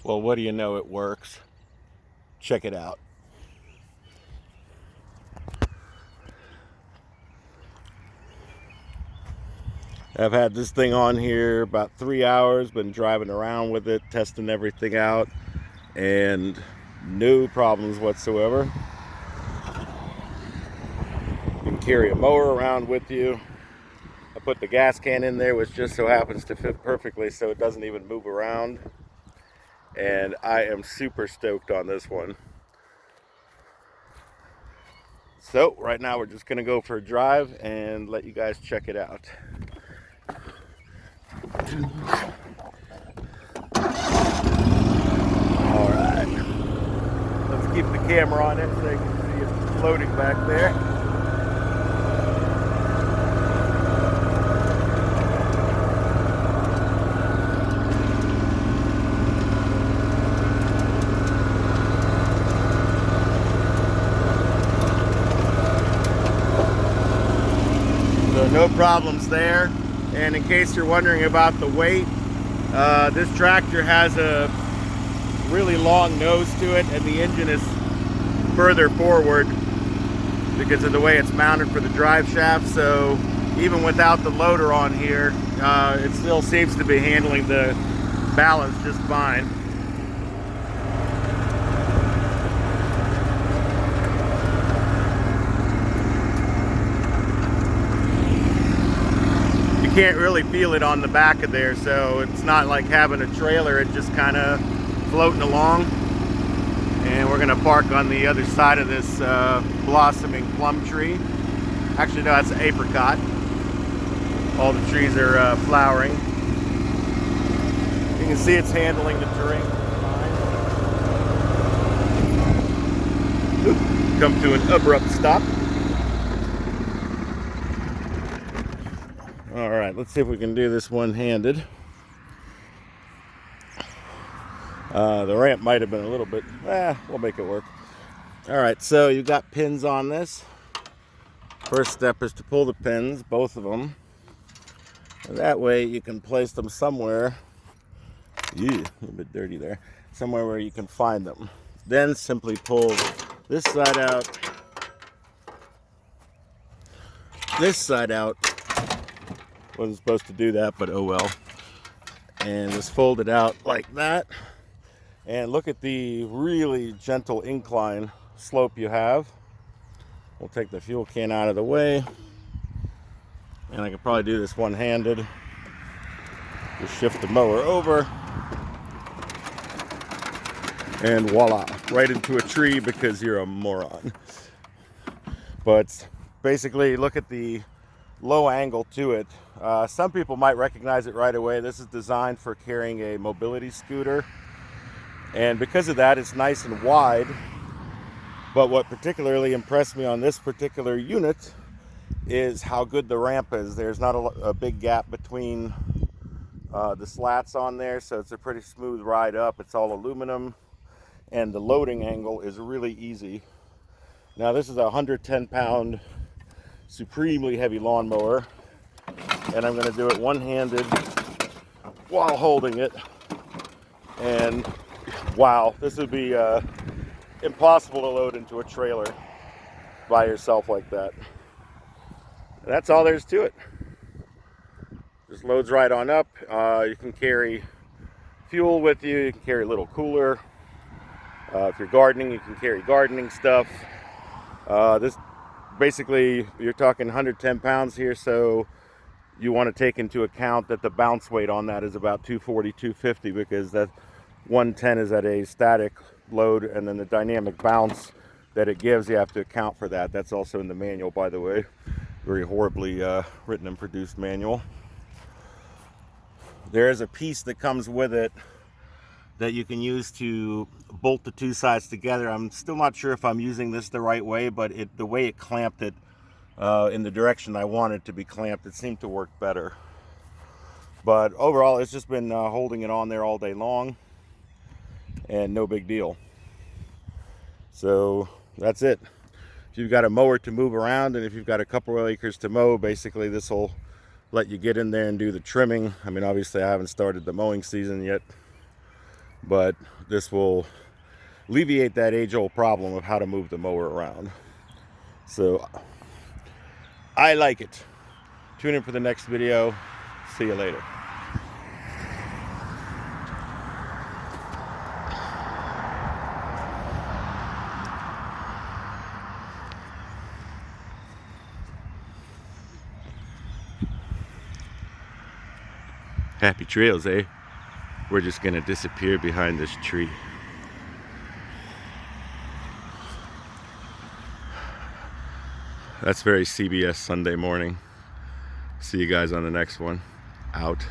Well, what do you know, it works. Check it out. I've had this thing on here about 3 hours, been driving around with it, testing everything out, and no problems whatsoever. You can carry a mower around with you. I put the gas can in there, which just so happens to fit perfectly so it doesn't even move around. And I am super stoked on this one. So right now we're just gonna go for a drive and let you guys check it out. All right, let's keep the camera on it so you can see it floating back there. So no problems there. And in case you're wondering about the weight, this tractor has a really long nose to it, and the engine is further forward because of the way it's mounted for the drive shaft. So even without the loader on here, it still seems to be handling the balance just fine. You can't really feel it on the back of there, so it's not like having a trailer. It's just kind of floating along. And we're gonna park on the other side of this blossoming plum tree. Actually, no, that's an apricot. All the trees are flowering. You can see it's handling the terrain fine. Oop, come to an abrupt stop. All right, let's see if we can do this one-handed. The ramp might have been a little bit, we'll make it work. All right, so you've got pins on this. First step is to pull the pins, both of them. And that way you can place them somewhere. A little bit dirty there. Somewhere where you can find them. Then simply pull this side out. This side out. Wasn't supposed to do that, but oh well. And just fold it out like that. And look at the really gentle incline slope you have. We'll take the fuel can out of the way. And I can probably do this one-handed. Just shift the mower over. And voila, right into a tree because you're a moron. But basically, look at the low angle to it. Some people might recognize it right away. This is designed for carrying a mobility scooter. And because of that, it's nice and wide. But what particularly impressed me on this particular unit is how good the ramp is. There's not a big gap between the slats on there, so it's a pretty smooth ride up. It's all aluminum, and the loading angle is really easy. Now this is a 110-pound supremely heavy lawnmower, and I'm going to do it one-handed while holding it. And wow, this would be impossible to load into a trailer by yourself like that. And that's all there's to it. Just loads right on up. You can carry fuel with you. You can carry a little cooler. If you're gardening, you can carry gardening stuff. This basically, you're talking 110 pounds here, so you want to take into account that the bounce weight on that is about 240, 250, because that 110 is at a static load, and then the dynamic bounce that it gives, you have to account for that. That's also in the manual, by the way. Very horribly written and produced manual. There is a piece that comes with it that you can use to bolt the two sides together. I'm still not sure if I'm using this the right way, but the way it clamped it in the direction I want it to be clamped, it seemed to work better. But overall, it's just been holding it on there all day long, and no big deal. So that's it. If you've got a mower to move around, and if you've got a couple of acres to mow, basically this will let you get in there and do the trimming. I mean, obviously I haven't started the mowing season yet, but this will alleviate that age-old problem of how to move the mower around. So I like it. Tune in for the next video. See you later. Happy trails, eh? We're just gonna disappear behind this tree. That's very CBS Sunday morning. See you guys on the next one. Out.